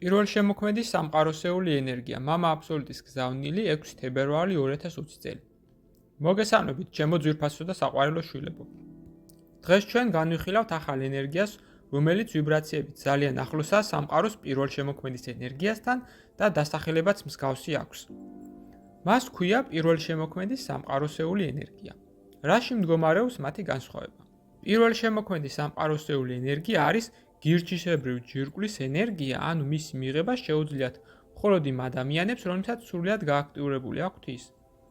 პირველ შემოქმედის სამყაროსეული ენერგია მამა აბსოლუტის გზავნილი 6 თებერვალი 2020 წელი. მოგესალმებით, ჩემო ძვირფასო და საყვარელო შვილებო. დღეს ჩვენ განვიხილავთ ახალ ენერგიას, რომელიც ვიბრაციებით ძალიან ახლოსაა სამყაროს პირველ შემოქმედის ენერგიასთან და დასახელებაც მსგავსი აქვს. მას ჰქვია პირველ შემოქმედის სამყაროსეული ენერგია. რაში მდგომარეობს მათი განსხვავება? პირველ შემოქმედის სამყაროსეული ენერგია არის გირჩისებრივი ჯირკვლის ენერგია, ანუ მისი მიღება შეუძლიათ მხოლოდ იმ ადამიანებს, რომლებსაც სრულად გააქტიურებული აქვთ ის.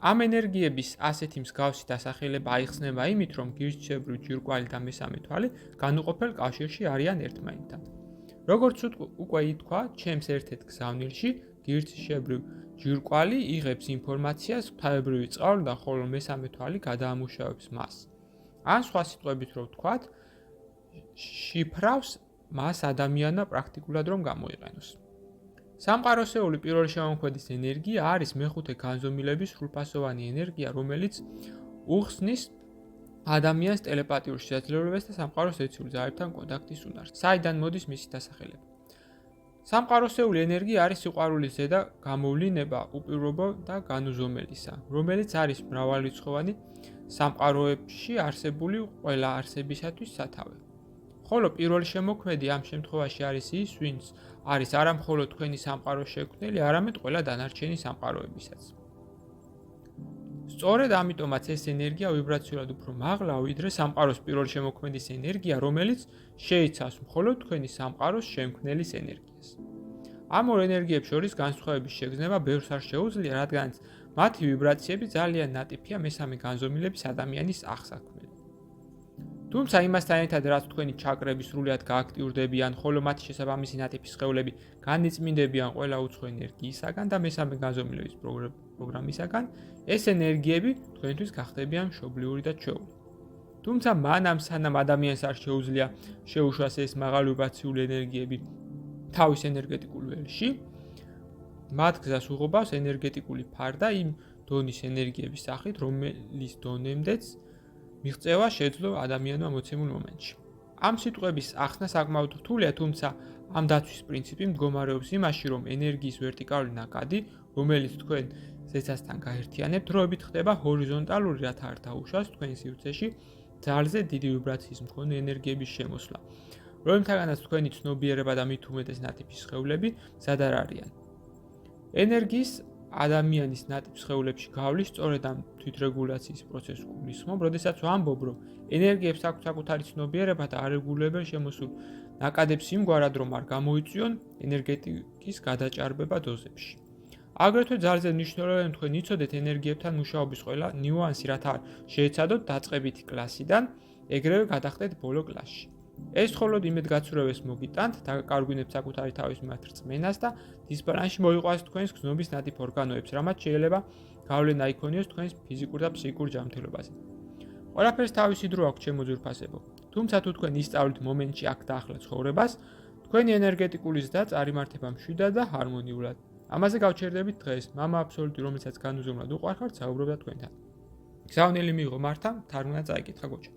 ამ ენერგიების ასეთი მსგავსი დასახელება აიხსნება იმით, რომ გირჩისებრივი ჯირკვალი და მესამე თვალი განუყოფელ კავშირში არიან ერთმანეთთან. როგორც უკვე ითქვა, ჩემს ერთ-ერთ გზავნილში გირჩისებრივი ჯირკვალი იღებს ინფორმაციას ღვთაებრივი წყაროდან, ხოლო მესამე თვალი გადაამუშავებს მას. ან სხვა სიტყვებით რო ვთქვათ, შიფრავს მას ადამიანმა პრაქტიკულად რომ გამოიყენოს. სამყაროსეული პირველ შემოქმედის ენერგია არის მეხუთე განზომილების სრულფასოვანი ენერგია, რომელიც უხსნის ადამიანს ტელეპათიურ შესაძლებლობებს და სამყაროს ეცილ ძალებთან კონტაქტის უნარს. საიდან მოდის მისი დასახელება? სამყაროსეული ენერგია არის სიყვარულის ზედა გამოვლინება უპირობო და განუზომელისა, რომელიც არის მრავალრიცხოვანი სამყაროებში არსებული ყველა არსებისათვის სათავე. ხოლო პირველ შემოქმედი ამ შემთხვევაში არის ის, ვინც არის არა მხოლოდ თქვენი სამყაროს შექმნელი, არამედ ყველა დანარჩენი სამყაროებისაც. სწორედ ამიტომაც ეს ენერგია ვიბრაციულად უფრო მაღლა, ვიდრე სამყაროს პირველ შემოქმედის ენერგია, რომელიც შეიცავს მხოლოდ თქვენი სამყაროს შემქმნელის ენერგიას. ამ ორ ენერგიებს შორის განსხვავების შეგრძნება ბევრს არ შეუძლია, რადგანაც მათი ვიბრაციები ძალიან ნატიფია მესამე განზომილების ადამიანის აღსაქმელი. თუმცა იმასთან ერთად, რაც თქვენი ჩაკრები სრულად გააქტიურდებიან, ხოლო მათი შესაბამისი ნატიფი სხეულები განიწმინდებიან ყველა უცხო ენერგიისაგან და მესამე განზომილების პროგრამისაგან, ეს ენერგიები თქვენთვის გახდებიან მშობლიური და ჩვეული. თუმცა მანამ სანამ ადამიანს არ შეუძლია შეუშვას ეს მაღალი ვიბრაციული ენერგიები თავის ენერგეტიკულ ველში, მათ გზას უღობავს ენერგეტიკული ფარდა იმ დონის ენერგიების სახით, რომელიც დონემდეც მიღწევა შეძლო ადამიანმა მოცემულ მომენტში. ამ სიტყვების ახსნა საკმაოდ რთულია, თუმცა ამ დაცვის პრინციპი მდგომარეობს იმაში, რომ ენერგიის ვერტიკალური ნაკადი, რომელიც თქვენ ზეცასთან გაერთიანებთ, დროებით ხდება ჰორიზონტალური, რათა არ დაუშვას თქვენ სივრცეში ძალზე დიდი ვიბრაციის მქონე ენერგიების შემოსვლა, რომლითაგანაც თქვენი ცნობიერება და მით უმეტეს ნატიფი სხეულები მზად არ არიან. ენერგიის ადამიანის ნატიფ სხეულებში გავლის სწორედ ამ თვითრეგულაციის პროცესს გულისხმობ, როდესაც ვამბობ, რომ ენერგიებს აქვს საკუთარი ცნობიერება და არეგულირებელ შემოსულ ნაკადებს იმგვარად, რომ არ გამოიწვიონ ენერგეტიკის გადაჭარბება დოზებში. აგრეთვე ძალზე მნიშვნელოვანია თქვენ იცოდეთ ენერგიებთან მუშაობის ყველა ნიუანსი, რათა არ შეეცადოთ დაწყებითი კლასიდან, ეგრევე გადახდეთ ბოლო კლასში. ეს მხოლოდ იმედგაცრუებას მოგიტანთ, დაკარგვინებთ საკუთარი თავის მიმართ რწმენას და დისბალანსში მოიყვანს თქვენს გზნობის ნატიფ ორგანოებს, რამაც შეიძლება გავლენა იქონიოს თქვენს ფიზიკურ და ფსიქიკურ ჯანმრთელობაზე. ყველაფერს თავისი დრო აქვს, ჩემო ძვირფასებო. თუმცა თუ თქვენ ისწავლით მომენტში აქ და ახლა ცხოვრებას, თქვენი ენერგეტიკული ზრდა წარიმართება მშვიდად და ჰარმონიულად. ამაზე გავჩერდებით დღეს. მამა აბსოლუტი, რომელსაც განუზომლად უყვარხართ, საუბრობდა თქვენთან. გზავნილი მიიღო მართა, თარგმნა წაიკითხა გოჩა.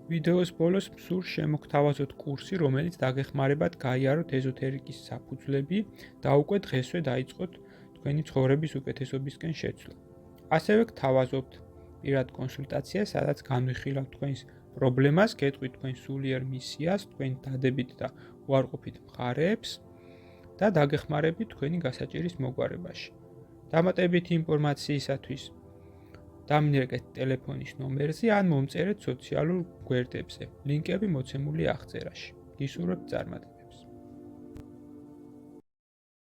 ვიდეოს ბოლოს მსურს შემოგთავაზოთ კურსი, რომელიც დაგეხმარებათ გაიაროთ ეზოთერიკის საფუძვლები და უკვე დღესვე დაიწყოთ თქვენი ცხოვრების უკეთესობისკენ შეცვლა. ასევე გთავაზობთ პირად კონსულტაციას, სადაც განვიხილავთ თქვენს პრობლემას, გეტყვით თქვენ სულიერ მისიას, თქვენ დადებით და უარყოფით მხარეებს და დაგეხმარებით თქვენი გასაჭირის მოგვარებაში. დამატებითი ინფორმაციისათვის დამინერგეთ ტელეფონის ნომერზე ან მომწერეთ სოციალურ გვერდებზე. ლინკები მოცემულია აღწერაში. გისურვებთ წარმატებას.